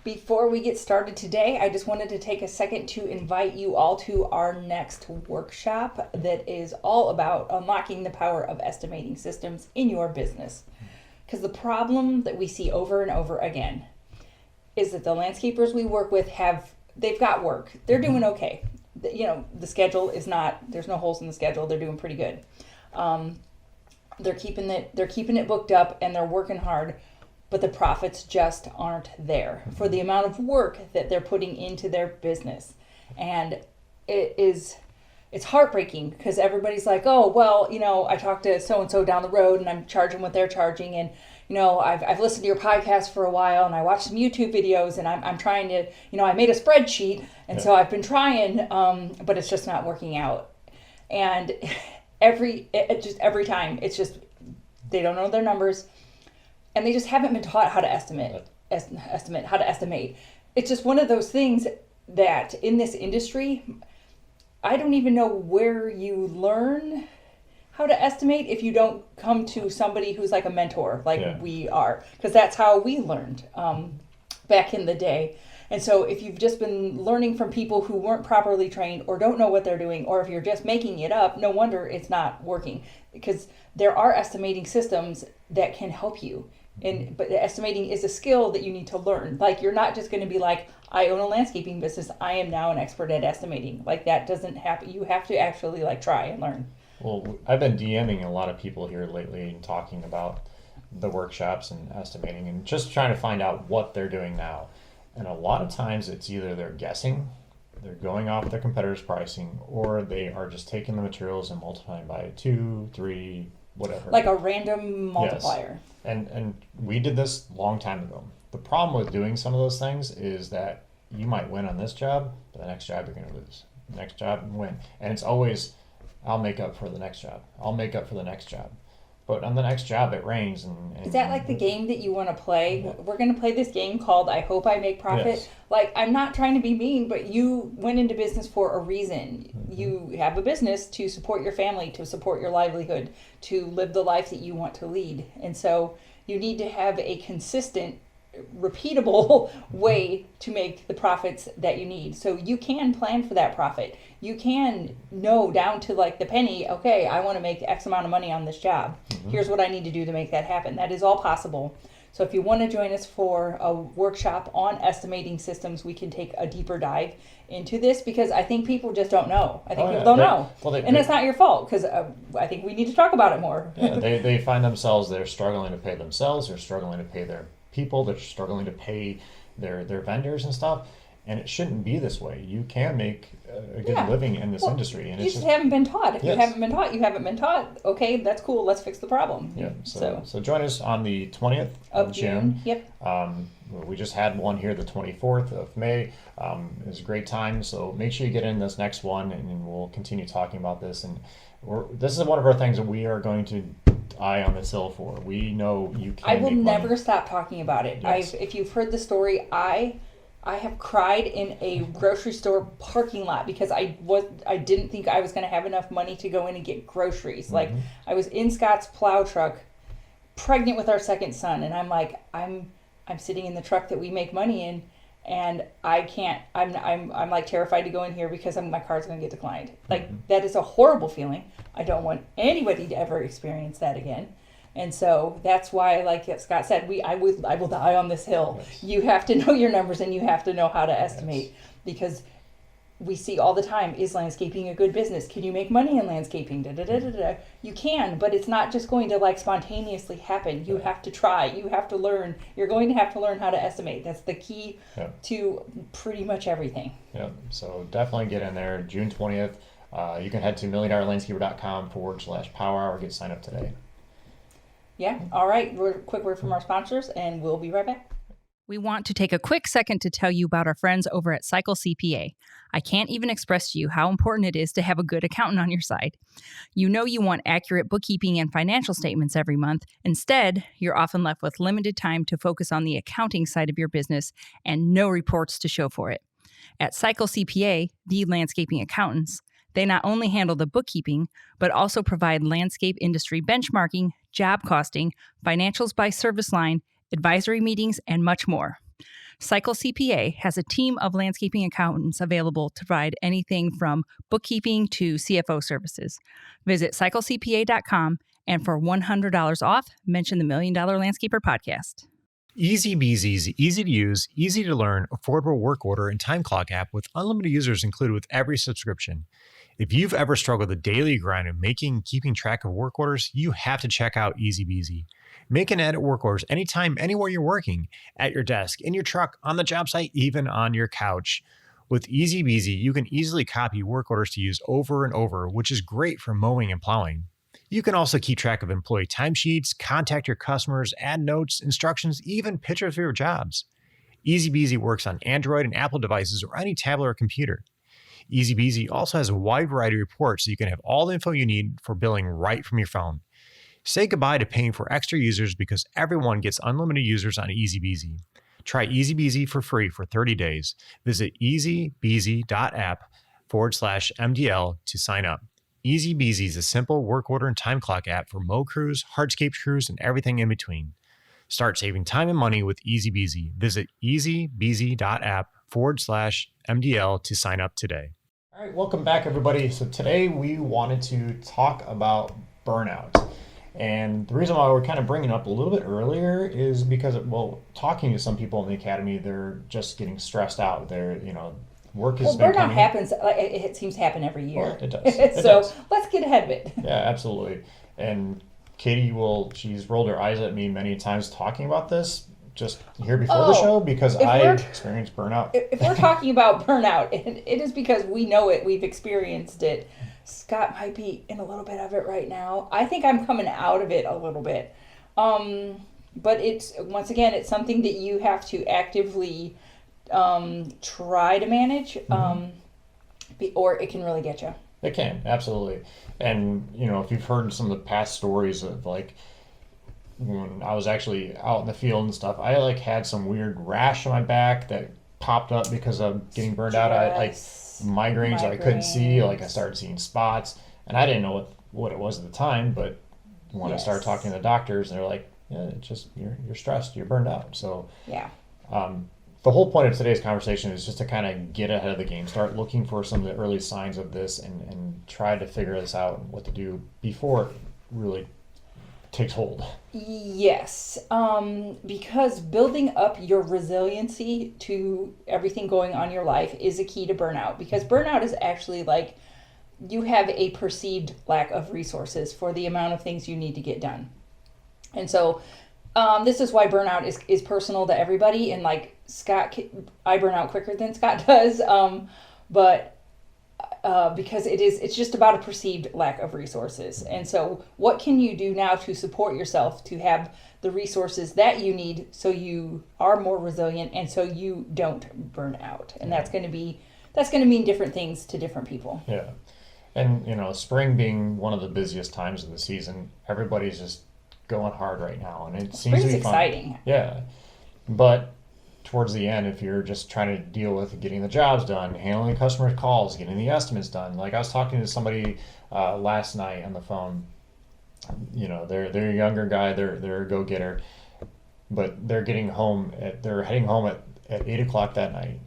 Before we get started today, I just wanted to take a second to invite you all to our next workshop that is all about unlocking the power of estimating systems in your business. Because the problem that we see over and over again is that the landscapers we work with they've got work. They're doing okay. The schedule is not, there's no holes in the schedule. They're doing pretty good. They're keeping it booked up and they're working hard, but the profits just aren't there for the amount of work that they're putting into their business. And it's heartbreaking because everybody's like, oh, well, I talked to so-and-so down the road and I'm charging what they're charging. And, I've listened to your podcast for a while and I watched some YouTube videos and I'm trying to, I made a spreadsheet. And so I've been trying, but it's just not working out. And every time it's just, they don't know their numbers and they just haven't been taught how to estimate, how to estimate. It's just one of those things that in this industry, I don't even know where you learn how to estimate if you don't come to somebody who's like a mentor, like we are, because that's how we learned back in the day. And so if you've just been learning from people who weren't properly trained or don't know what they're doing, or if you're just making it up, no wonder it's not working, because there are estimating systems that can help you. But estimating is a skill that you need to learn. Like, you're not just going to be like, I own a landscaping business, I am now an expert at estimating. Like, that doesn't happen. You have to actually try and learn. Well, I've been DMing a lot of people here lately and talking about the workshops and estimating and just trying to find out what they're doing now. And a lot of times it's either they're guessing, they're going off their competitors' pricing, or they are just taking the materials and multiplying by 2, 3, whatever. Like a random multiplier. Yes. And we did this a long time ago. The problem with doing some of those things is that you might win on this job, but the next job you're going to lose. The next job and win. And it's always, I'll make up for the next job. I'll make up for the next job. But on the next job, it rains. And is that like the game that you want to play? We're going to play this game called I Hope I Make Profit. Yes. Like, I'm not trying to be mean, but you went into business for a reason. Mm-hmm. You have a business to support your family, to support your livelihood, to live the life that you want to lead. And so you need to have a consistent, repeatable way to make the profits that you need. So you can plan for that profit. You can know down to the penny, okay, I want to make X amount of money on this job. Mm-hmm. Here's what I need to do to make that happen. That is all possible. So if you want to join us for a workshop on estimating systems, we can take a deeper dive into this, because I think people just don't know. I think people don't know. Well, and it's not your fault, because I think we need to talk about it more. Yeah, they find themselves, they're struggling to pay themselves, they're struggling to pay their people, they're struggling to pay their vendors and stuff, and it shouldn't be this way. You can make a good living in this industry, and you just haven't been taught. If you haven't been taught, you haven't been taught. Okay, that's cool, let's fix the problem. Yeah, so join us on the 20th of June. Yep. We just had one here the 24th of May. It was a great time, so make sure you get in this next one, and we'll continue talking about this. And this is one of our things that we are going to eye on this hill for. We know you can. I will never stop talking about it. Yes. If you've heard the story, I have cried in a grocery store parking lot because I didn't think I was going to have enough money to go in and get groceries. Mm-hmm. Like, I was in Scott's plow truck, pregnant with our second son, and I'm like, I'm sitting in the truck that we make money in, and I can't. I'm like terrified to go in here because my car's going to get declined. Like, that is a horrible feeling. I don't want anybody to ever experience that again. And so that's why, like Scott said, I will die on this hill. Yes. You have to know your numbers and you have to know how to estimate, because we see all the time, is landscaping a good business? Can you make money in landscaping? You can, but it's not just going to spontaneously happen. You have to try. You have to learn. You're going to have to learn how to estimate. That's the key to pretty much everything. Yeah. So definitely get in there. June 20th. You can head to milliondollarlandscaper.com/power hour. Get signed up today. Yeah. All right. Quick word from our sponsors, and we'll be right back. We want to take a quick second to tell you about our friends over at Cycle CPA. I can't even express to you how important it is to have a good accountant on your side. You know you want accurate bookkeeping and financial statements every month. Instead, you're often left with limited time to focus on the accounting side of your business and no reports to show for it. At Cycle CPA, the landscaping accountants, they not only handle the bookkeeping, but also provide landscape industry benchmarking, job costing, financials by service line, advisory meetings, and much more. Cycle CPA has a team of landscaping accountants available to provide anything from bookkeeping to CFO services. Visit cyclecpa.com and for $100 off, mention the $1 Million Landscaper podcast. Easy Beasy's easy to use, easy to learn, affordable work order and time clock app with unlimited users included with every subscription. If you've ever struggled with the daily grind of keeping track of work orders, you have to check out Easy Beasy. Make and edit work orders anytime, anywhere you're working, at your desk, in your truck, on the job site, even on your couch. With Easy Beasy, you can easily copy work orders to use over and over, which is great for mowing and plowing. You can also keep track of employee timesheets, contact your customers, add notes, instructions, even pictures of your jobs. Easy Beasy works on Android and Apple devices or any tablet or computer. Easy Beasy also has a wide variety of reports so you can have all the info you need for billing right from your phone. Say goodbye to paying for extra users because everyone gets unlimited users on Easy Beasy. Try Easy Beasy for free for 30 days. Visit easybeasy.app/MDL to sign up. Easy Beasy is a simple work order and time clock app for mow crews, hardscape crews, and everything in between. Start saving time and money with Easy Beasy. Visit easybeasy.app/MDL to sign up today. All right, welcome back, everybody. So today we wanted to talk about burnout. And the reason why we're kind of bringing it up a little bit earlier is because, talking to some people in the academy, they're just getting stressed out. Work has been burnout coming. happens. It seems to happen every year. Well, it does. Let's get ahead of it. Yeah, absolutely. And Katie she's rolled her eyes at me many times talking about this just here before the show because I experienced burnout. If we're talking about burnout, it is because we know it. We've experienced it. Scott might be in a little bit of it right now. I think I'm coming out of it a little bit. But it's something that you have to actively try to manage, or it can really get you. It can, absolutely. And, if you've heard some of the past stories of when I was actually out in the field and stuff, I had some weird rash on my back that popped up because of getting burned out. I migraines I couldn't see, I started seeing spots, and I didn't know what it was at the time, but when I started talking to the doctors, they're like, yeah, it's just you're stressed, you're burned out. So yeah. The whole point of today's conversation is just to kind of get ahead of the game, start looking for some of the early signs of this and try to figure this out and what to do before it really takes hold. Yes, because building up your resiliency to everything going on in your life is a key to burnout, because burnout is actually you have a perceived lack of resources for the amount of things you need to get done. And so this is why burnout is personal to everybody. And Scott, I burn out quicker than Scott does. But because it's just about a perceived lack of resources. And so what can you do now to support yourself to have the resources that you need so you are more resilient and so you don't burn out? And that's going to mean different things to different people. Yeah. And, spring being one of the busiest times of the season, everybody's just going hard right now. And it seems to be exciting. Fun. Yeah. But towards the end, if you're just trying to deal with getting the jobs done, handling customer calls, getting the estimates done. I was talking to somebody last night on the phone. They're a younger guy, they're a go-getter, but they're heading home at 8:00 that night,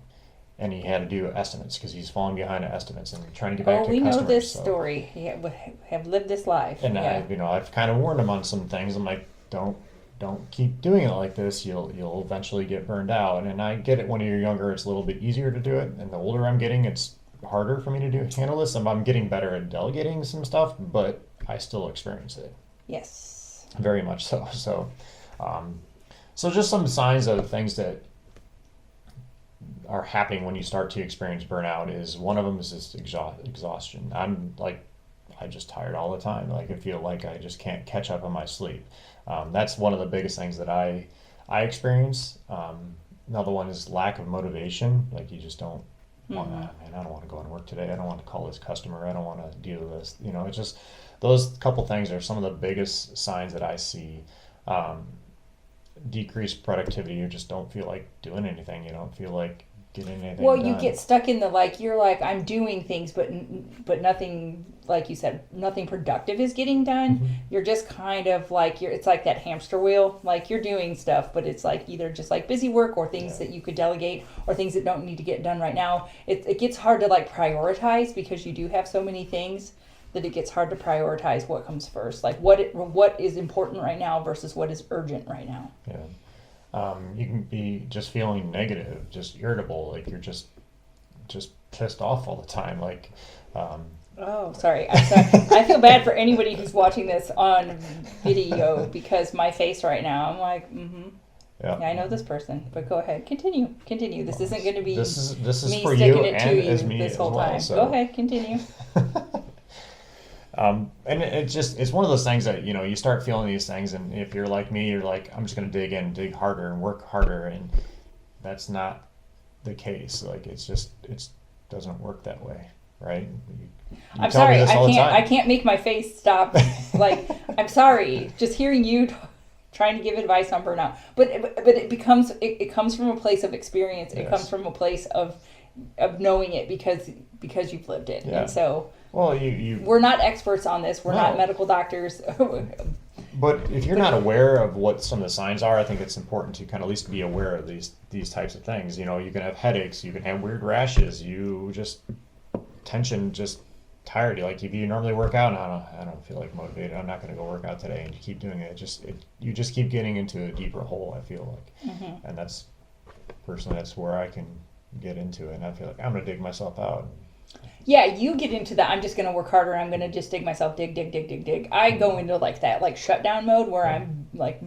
and he had to do estimates because he's falling behind on estimates and trying to get back to customers. We know this story. Yeah, we have lived this life. And I've kind of warned him on some things. I'm like, don't keep doing it like this. You'll eventually get burned out. And I get it, when you're younger, it's a little bit easier to do it. And the older I'm getting, it's harder for me to handle this. I'm getting better at delegating some stuff, but I still experience it. Yes. Very much so. So just some signs of things that are happening when you start to experience burnout is one of them is just exhaustion. I'm just tired all the time. I feel like I just can't catch up on my sleep. That's one of the biggest things that I experience. Another one is lack of motivation. You just don't want to, man, I don't want to go and work today. I don't want to call this customer. I don't want to deal with this. It's just those couple things are some of the biggest signs that I see. Decreased productivity. You just don't feel like doing anything. You don't feel like getting anything Well, done. you get stuck in the like you're like I'm doing things, but nothing, like you said, nothing productive is getting done. Mm-hmm. You're just kind of like it's like that hamster wheel. Like you're doing stuff, but it's like either just like busy work or things that you could delegate or things that don't need to get done right now. It gets hard to like prioritize because you do have so many things that it gets hard to prioritize what comes first. Like what is important right now versus what is urgent right now. Yeah. You can be just feeling negative, just irritable, like you're just pissed off all the time. Like, Oh, sorry. I'm sorry. I feel bad for anybody who's watching this on video because my face right now, I'm like, yeah, I know this person, but go ahead, continue. This isn't going to be this is me for sticking you it and to you as me this as whole well. time. So. Go ahead, continue. And it's one of those things that, you start feeling these things, and if you're like me, you're like, I'm just going to dig harder and work harder, and that's not the case. Like, it doesn't work that way, right? You I'm tell me sorry, this all the time. I can't make my face stop. Like, I'm sorry, just hearing you trying to give advice on burnout, but it comes from a place of experience. It comes from a place of knowing it because you've lived it, and so. Well, we're not experts on this. We're not medical doctors. But if you're not aware of what some of the signs are, I think it's important to kind of at least be aware of these types of things. You can have headaches, you can have weird rashes, you just tension, just tired. Like if you normally work out, and I don't feel like motivated, I'm not going to go work out today, and you keep doing it. You just keep getting into a deeper hole, I feel like, and that's where I can get into it, and I feel like I'm going to dig myself out. Yeah, you get into that. I'm just going to work harder. I'm going to just dig myself, dig. I go into like that, like shutdown mode where I'm like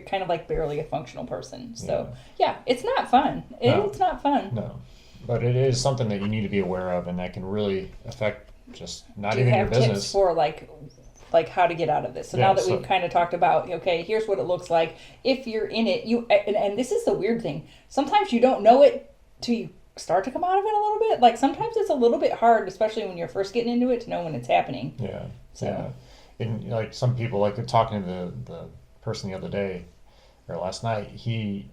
kind of like barely a functional person. So yeah, it's not fun. It's not fun. No, but it is something that you need to be aware of, and that can really affect just not even your business. Do you have tips for like how to get out of this? So now that we've kind of talked about, okay, here's what it looks like. If you're in it, and this is the weird thing. Sometimes you don't know it till you start to come out of it a little bit. Like sometimes it's a little bit hard, especially when you're first getting into it, to know when it's happening. Yeah. So. Yeah. And like some people, like talking to the person the other day or last night, I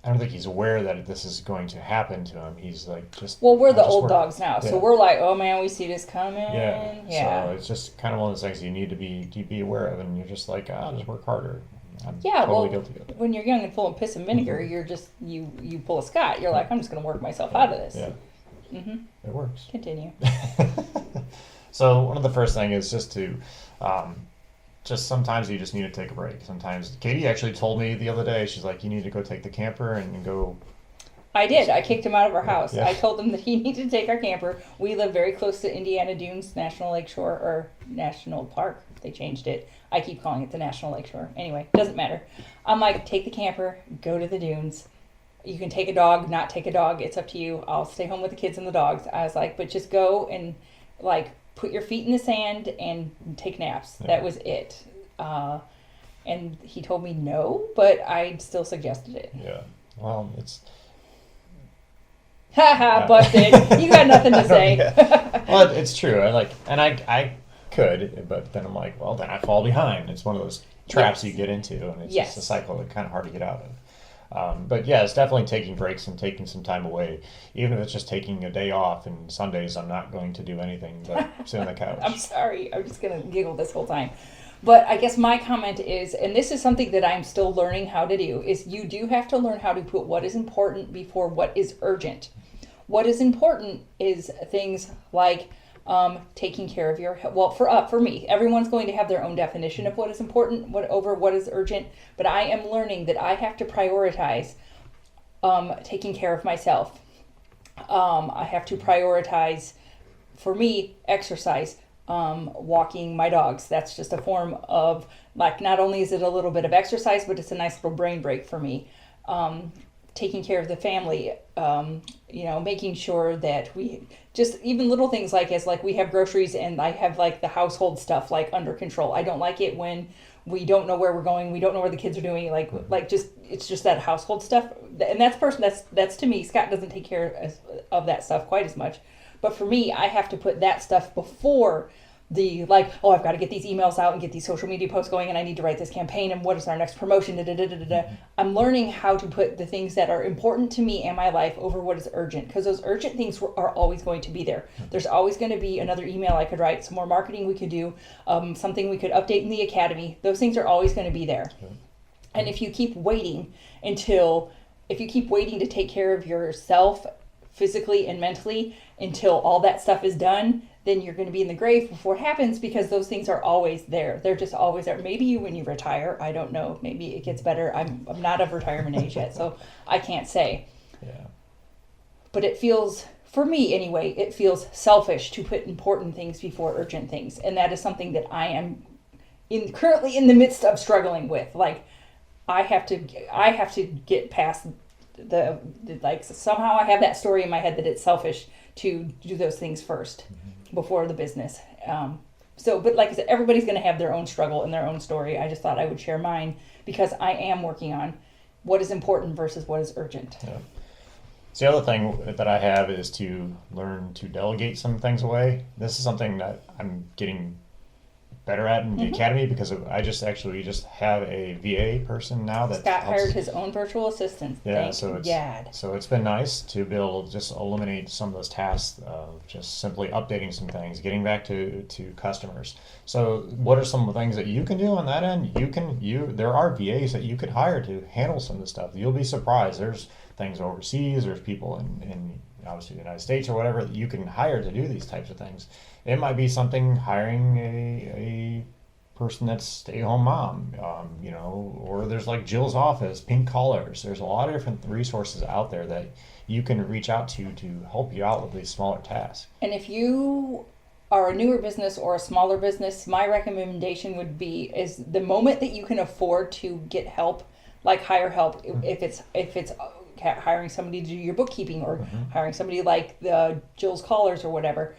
don't think he's aware that this is going to happen to him. He's like we're the old dogs now, so we're like, oh man, we see this coming. Yeah. So it's just kind of one of those things you need to be aware of, and you're just like, I'll just work harder. I'm totally guilty of it. When you're young and full of piss and vinegar, you're just you pull a Scott. You're like, I'm just going to work myself out of this. Yeah. It works. Continue. So one of the first thing is just to, just sometimes you just need to take a break. Sometimes Katie actually told me the other day, she's like, you need to go take the camper and go. I did. I kicked him out of our house. Yeah. I told him that he needed to take our camper. We live very close to Indiana Dunes National Lakeshore, or National Park. They changed it. I keep calling it the National Lakeshore. Anyway, doesn't matter. I'm like, take the camper, go to the dunes. You can take a dog, not take a dog. It's up to you. I'll stay home with the kids and the dogs. I was like, but just go and like put your feet in the sand and take naps. Yeah. That was it. And he told me no, but I still suggested it. Yeah. Well, it's... Haha, busted. You got nothing to say. Well, it's true. I could, but then I'm like, well, then I fall behind. It's one of those traps you get into, and it's just a cycle that's kind of hard to get out of. But yeah, it's definitely taking breaks and taking some time away, even if it's just taking a day off. And Sundays, I'm not going to do anything but sit on the couch. I'm sorry. I'm just going to giggle this whole time. But I guess my comment is, and this is something that I'm still learning how to do, is you do have to learn how to put what is important before what is urgent. What is important is things like taking care of your, well, for me, everyone's going to have their own definition of what is important, over what is urgent, but I am learning that I have to prioritize taking care of myself. I have to prioritize, for me, exercise, walking my dogs. That's just a form of, like, not only is it a little bit of exercise, but it's a nice little brain break for me. Taking care of the family, making sure that we just even little things like we have groceries and I have like the household stuff like under control. I don't like it when we don't know where we're going, we don't know where the kids are doing, it's just that household stuff. And that's to me. Scott doesn't take care of that stuff quite as much, but for me, I have to put that stuff before the like, oh, I've got to get these emails out and get these social media posts going, and I need to write this campaign, and what is our next promotion, da, da, da, da, da, da. I'm learning how to put the things that are important to me and my life over what is urgent, because those urgent things are always going to be there. There's always going to be another email I could write, some more marketing we could do, something we could update in the academy. Those things are always going to be there. And if you keep waiting to take care of yourself physically and mentally until all that stuff is done, then you're going to be in the grave before it happens, because those things are always there. They're just always there. Maybe when you retire, I don't know. Maybe it gets better. I'm not of retirement age yet, so I can't say. Yeah. But it feels, for me anyway, it feels selfish to put important things before urgent things. And that is something that I am currently in the midst of struggling with. Like, I have to get past the like, somehow I have that story in my head that it's selfish to do those things first before the business. But like I said, everybody's going to have their own struggle and their own story. I just thought I would share mine, because I am working on what is important versus what is urgent. Yeah. So the other thing that I have is to learn to delegate some things away. This is something that I'm getting better at in the academy, because we just have a VA person now that Scott helps. hired his own virtual assistant. Yeah, Thank so it's been nice to be able to just eliminate some of those tasks of just simply updating some things, getting back to customers. So what are some of the things that you can do on that end? There are VAs that you could hire to handle some of this stuff. You'll be surprised. There's things overseas. There's people in obviously the United States or whatever that you can hire to do these types of things. It might be something hiring a person that's stay-at-home mom, or there's like Jill's office, pink collars. There's a lot of different resources out there that you can reach out to help you out with these smaller tasks. And if you are a newer business or a smaller business, my recommendation would be is the moment that you can afford to get help, like hire help, if it's hiring somebody to do your bookkeeping, or hiring somebody like the Jill's Callers or whatever,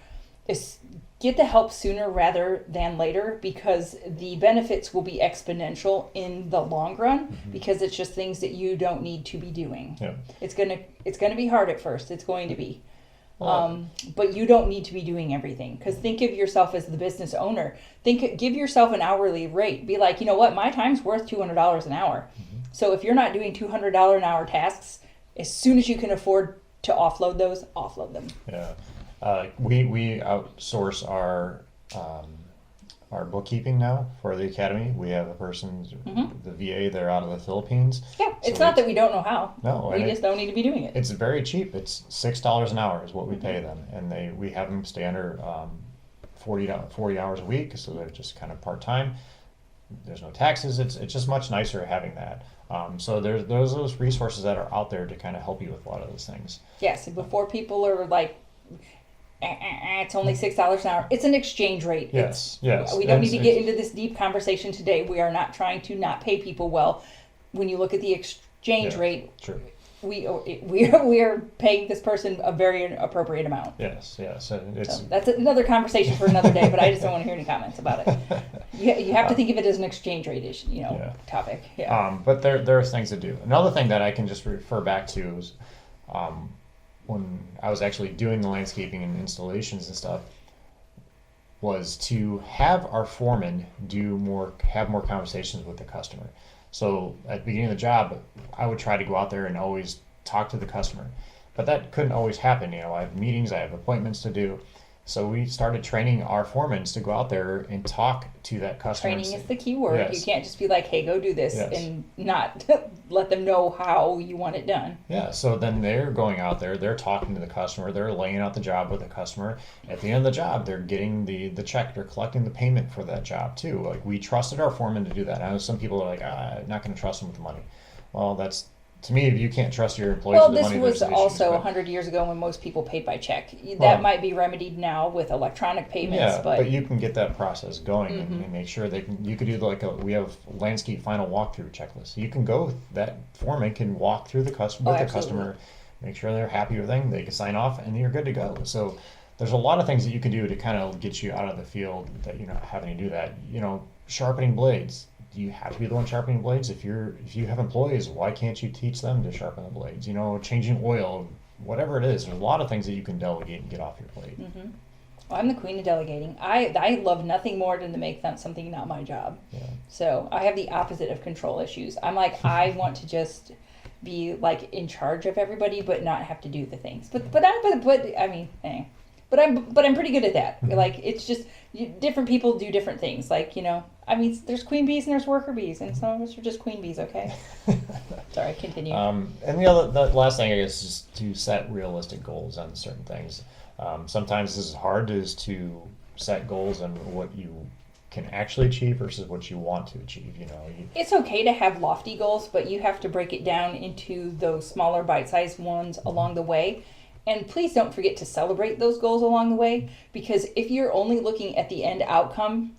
is get the help sooner rather than later, because the benefits will be exponential in the long run, because it's just things that you don't need to be doing. Yeah. It's gonna be hard at first. It's going to be. But you don't need to be doing everything, because think of yourself as the business owner. Give yourself an hourly rate. Be like, you know what, my time's worth $200 an hour. So if you're not doing $200 an hour tasks, as soon as you can afford to offload those, offload them. Yeah. We outsource our bookkeeping now for the academy. We have a person, the VA, they're out of the Philippines. Yeah, it's not that we don't know how. No, we just don't need to be doing it. It's very cheap. It's $6 an hour is what we pay them, and we have them stay under 40 hours a week, so they're just kind of part time. There's no taxes. It's just much nicer having that. So there's those resources that are out there to kind of help you with a lot of those things. Yes, before people are like, it's only $6 an hour. It's an exchange rate. Yes. We don't need to get into this deep conversation today. We are not trying to not pay people well. When you look at the exchange rate, true. We are paying this person a very appropriate amount. Yes. So that's another conversation for another day. But I just don't want to hear any comments about it. You have to think of it as an exchange rate issue, topic. Yeah. But there are things to do. Another thing that I can just refer back to is when I was actually doing the landscaping and installations and stuff, was to have our foreman have more conversations with the customer. So at the beginning of the job, I would try to go out there and always talk to the customer, but that couldn't always happen. I have meetings, I have appointments to do. So we started training our foremen to go out there and talk to that customer. Training is the key word. Yes. You can't just be like, hey, go do this, and not let them know how you want it done. Yeah, so then they're going out there, they're talking to the customer, they're laying out the job with the customer. At the end of the job, they're getting the check, they're collecting the payment for that job too. Like, we trusted our foreman to do that. I know some people are like, I'm not going to trust them with the money. Well, that's, to me, if you can't trust your employees with the money, this was there's also issues, 100 years ago when most people paid by check. That might be remedied now with electronic payments. Yeah, but you can get that process going and make sure you could do we have landscape final walkthrough checklist. You can go, that foreman can walk through the customer with the customer, make sure they're happy with everything, they can sign off, and you're good to go. So there's a lot of things that you can do to kind of get you out of the field that you're not having to do that. Sharpening blades. Do you have to be the one sharpening blades? If you have employees, why can't you teach them to sharpen the blades? Changing oil, whatever it is. There's a lot of things that you can delegate and get off your plate. I'm the queen of delegating. I love nothing more than to make something not my job. Yeah. So I have the opposite of control issues. I'm like, I want to just be like in charge of everybody, but not have to do the things. But I mean, but I'm pretty good at that. Like, it's just different people do different things. Like, I mean, there's queen bees and there's worker bees, and some of us are just queen bees. Okay. Sorry, continue. And the last thing, I guess, is to set realistic goals on certain things. Sometimes this is hard, is to set goals on what you can actually achieve versus what you want to achieve. It's okay to have lofty goals, but you have to break it down into those smaller bite-sized ones along the way. And please don't forget to celebrate those goals along the way, because if you're only looking at the end outcome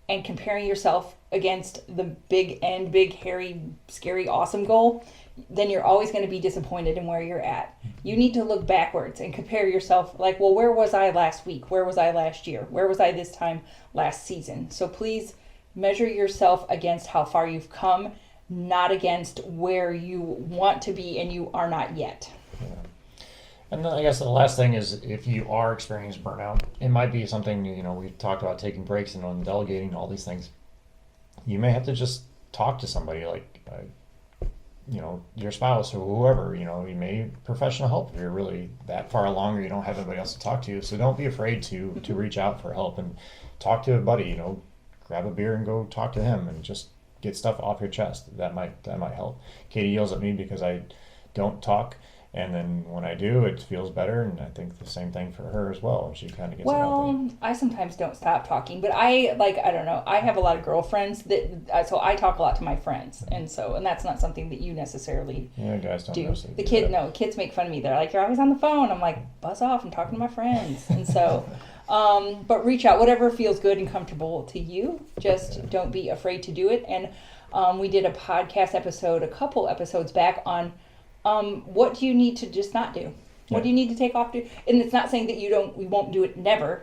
and comparing yourself against the big, hairy, scary, awesome goal, then you're always going to be disappointed in where you're at. You need to look backwards and compare yourself, like, well, where was I last week? Where was I last year? Where was I this time last season? So please measure yourself against how far you've come, not against where you want to be and you are not yet. Yeah. And then I guess the last thing is, if you are experiencing burnout, it might be something, we talked about taking breaks and on delegating, all these things. You may have to just talk to somebody, like, your spouse or whoever. You may need professional help if you're really that far along or you don't have anybody else to talk to. So don't be afraid to reach out for help and talk to a buddy. Grab a beer and go talk to him and just get stuff off your chest. That might help. Katie yells at me because I don't talk, and then when I do, it feels better, and I think the same thing for her as well. She kind of gets it out there. I sometimes don't stop talking, but I don't know. I have a lot of girlfriends so I talk a lot to my friends, and that's not something that you necessarily guys don't do. necessarily do that. Kids make fun of me. They're like, you're always on the phone. I'm like, buzz off. I'm talking to my friends, and so. But reach out, whatever feels good and comfortable to you. Just don't be afraid to do it. And we did a podcast episode a couple episodes back on what do you need to just not do? What do you need to take off? And it's not saying that we won't do it never,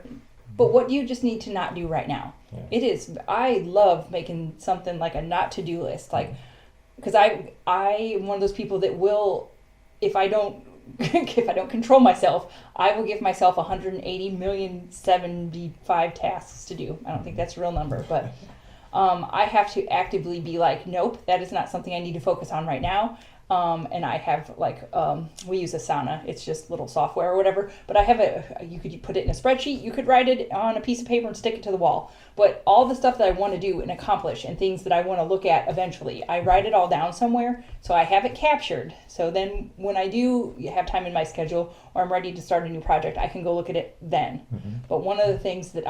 but what do you just need to not do right now? Yeah. It is. I love making something like a not to do list, like, because I am one of those people that will, if I don't control myself, I will give myself 180,075 tasks to do. I don't think that's a real number, but I have to actively be like, nope, that is not something I need to focus on right now. And I have we use Asana. It's just little software or whatever. But I have you could put it in a spreadsheet. You could write it on a piece of paper and stick it to the wall. But all the stuff that I want to do and accomplish and things that I want to look at eventually, I write it all down somewhere. So I have it captured. So then when I do have time in my schedule or I'm ready to start a new project, I can go look at it then. Mm-hmm. But one of the things that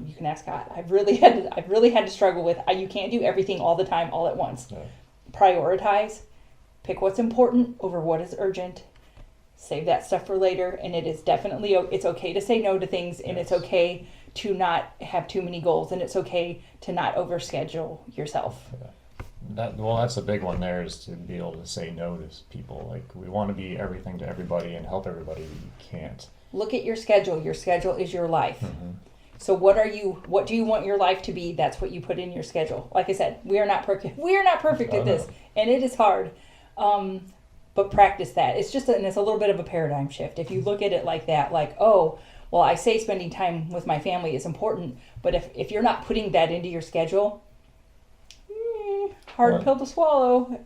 you can ask God, I've really had to struggle with, you can't do everything all the time, all at once. Yeah. Prioritize. Pick what's important over what is urgent. Save that stuff for later. And it is definitely, it's okay to say no to things, and it's okay to not have too many goals, and it's okay to not overschedule yourself. Yeah. That's a big one there, is to be able to say no to people. Like, we want to be everything to everybody and help everybody. You can't. Look at your schedule. Your schedule is your life. Mm-hmm. So what do you want your life to be? That's what you put in your schedule. Like I said, we are not perfect. We are not perfect at this, and it is hard. But practice that. It's just it's a little bit of a paradigm shift. If you look at it like that, like, oh, well, I say spending time with my family is important, but if you're not putting that into your schedule, hard pill to swallow.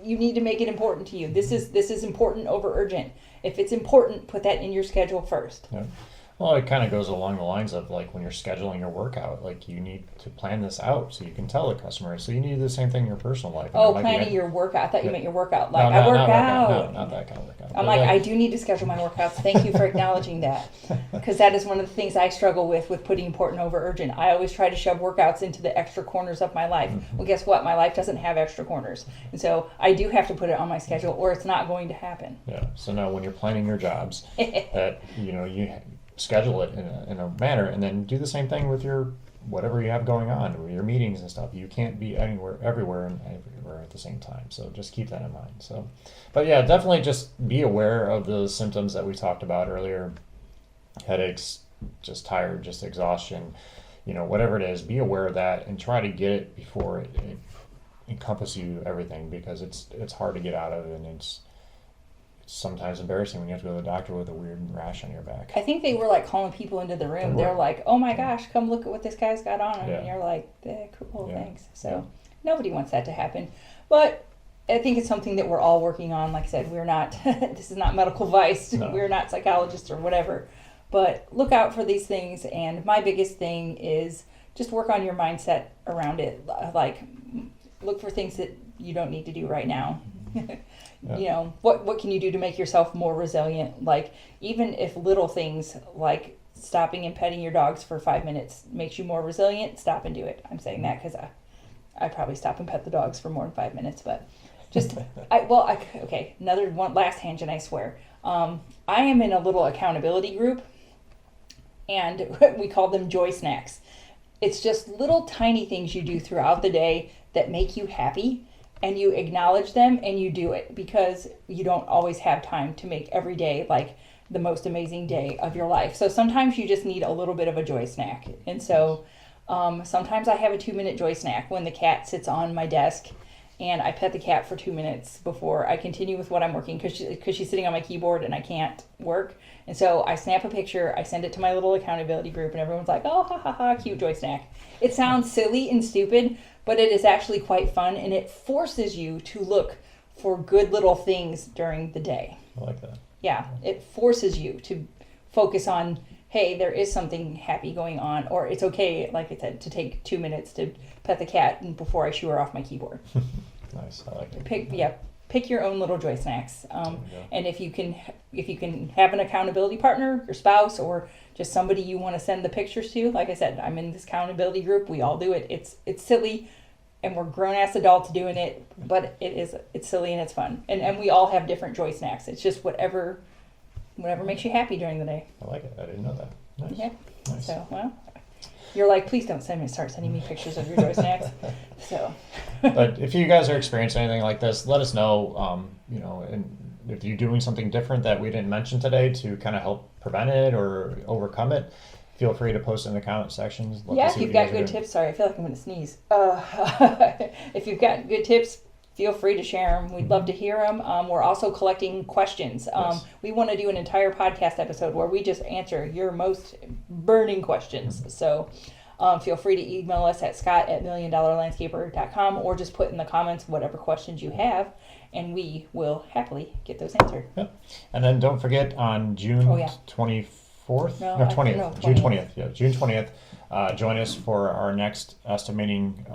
You need to make it important to you. This is important over urgent. If it's important, put that in your schedule first. Yeah. Well, it kind of goes along the lines of, like, when you're scheduling your workout, like, you need to plan this out so you can tell the customer. So you need to do the same thing in your personal life. Oh, planning your workout. I thought you meant your workout. Like, I work out. No, not that kind of workout. I'm like, I do need to schedule my workouts. Thank you for acknowledging that. Because that is one of the things I struggle with putting important over urgent. I always try to shove workouts into the extra corners of my life. Mm-hmm. Well, guess what? My life doesn't have extra corners. And so I do have to put it on my schedule, or it's not going to happen. Yeah. So now when you're planning your jobs, that, you schedule it in a manner, and then do the same thing with your whatever you have going on, or your meetings and stuff. You can't be everywhere at the same time. So just keep that in mind. So, but yeah, definitely just be aware of the symptoms that we talked about earlier: headaches, just tired, just exhaustion, whatever it is. Be aware of that and try to get it before it encompasses you everything, because it's hard to get out of, and it's sometimes embarrassing when you have to go to the doctor with a weird rash on your back. I think they were like calling people into the room. They're like, "Oh my gosh, come look at what this guy's got on him," and you're like, "Cool, thanks." So nobody wants that to happen, but I think it's something that we're all working on. Like I said, we're not. This is not medical advice. No. We're not psychologists or whatever, but look out for these things. And my biggest thing is just work on your mindset around it. Like, look for things that you don't need to do right now. You know, what can you do to make yourself more resilient? Like, even if little things like stopping and petting your dogs for 5 minutes makes you more resilient, stop and do it. I'm saying that because I probably stop and pet the dogs for more than 5 minutes, but just okay, another one last tangent, I swear. I am in a little accountability group, and we call them joy snacks. It's just little tiny things you do throughout the day that make you happy, and you acknowledge them and you do it, because you don't always have time to make every day like the most amazing day of your life. So sometimes you just need a little bit of a joy snack. And so sometimes I have a 2-minute joy snack when the cat sits on my desk, and I pet the cat for 2 minutes before I continue with what I'm working, because she's sitting on my keyboard and I can't work. And so I snap a picture, I send it to my little accountability group, and everyone's like, "Oh, ha ha ha, cute joy snack." It sounds silly and stupid, but it is actually quite fun, and it forces you to look for good little things during the day. I like that. Yeah, it forces you to focus on, hey, there is something happy going on, or it's okay, like I said, to take 2 minutes to pet the cat before I shoo her off my keyboard. Nice, I like it. Pick your own little joy snacks. And if you can have an accountability partner, your spouse, or just somebody you want to send the pictures to. Like I said, I'm in this accountability group. We all do it. It's silly, and we're grown-ass adults doing it, but it's silly and it's fun. And we all have different joy snacks. It's just whatever makes you happy during the day. I like it. I didn't know that. Nice. Yeah. Nice. So, well, you're like, please don't start sending me pictures of your joy snacks. So. But if you guys are experiencing anything like this, let us know. You know, and if you're doing something different that we didn't mention today to kind of help prevent it or overcome it, feel free to post in the comment sections. If you've got good tips. Sorry, I feel like I'm going to sneeze. If you've got good tips, feel free to share them. We'd love to hear them. We're also collecting questions. Yes. We want to do an entire podcast episode where we just answer your most burning questions. So feel free to email us at scott@milliondollarlandscaper.com, or just put in the comments whatever questions you have, and we will happily get those answered. Yep. And then don't forget on June 24th? No, 20th. June 20th. Yeah, June 20th. Join us for our next estimating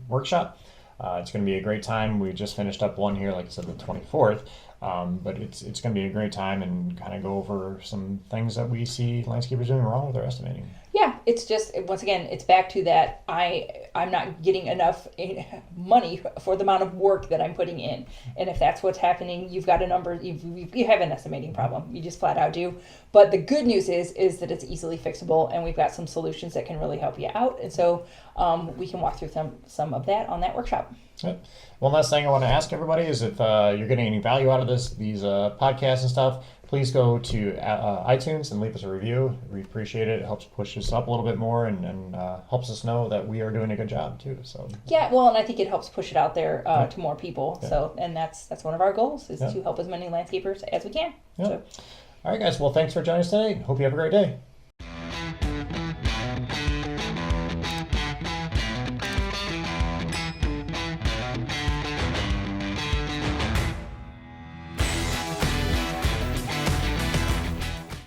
workshop. It's going to be a great time. We just finished up one here, like I said, the 24th. But it's going to be a great time, and kind of go over some things that we see landscapers doing wrong with their estimating. Yeah, it's just, once again, it's back to that I'm not getting enough money for the amount of work that I'm putting in. And if that's what's happening, you've got a number, you have an estimating problem. You just flat out do. But the good news is that it's easily fixable, and we've got some solutions that can really help you out. And so we can walk through some of that on that workshop. Yep. One last thing I want to ask everybody is, if you're getting any value out of these podcasts and stuff, please go to iTunes and leave us a review. We appreciate it. It helps push us up a little bit more, and helps us know that we are doing a good job too. So yeah, well, and I think it helps push it out there to more people. Yeah. So, and that's one of our goals, is to help as many landscapers as we can. Yeah. So. All right, guys. Well, thanks for joining us today. Hope you have a great day.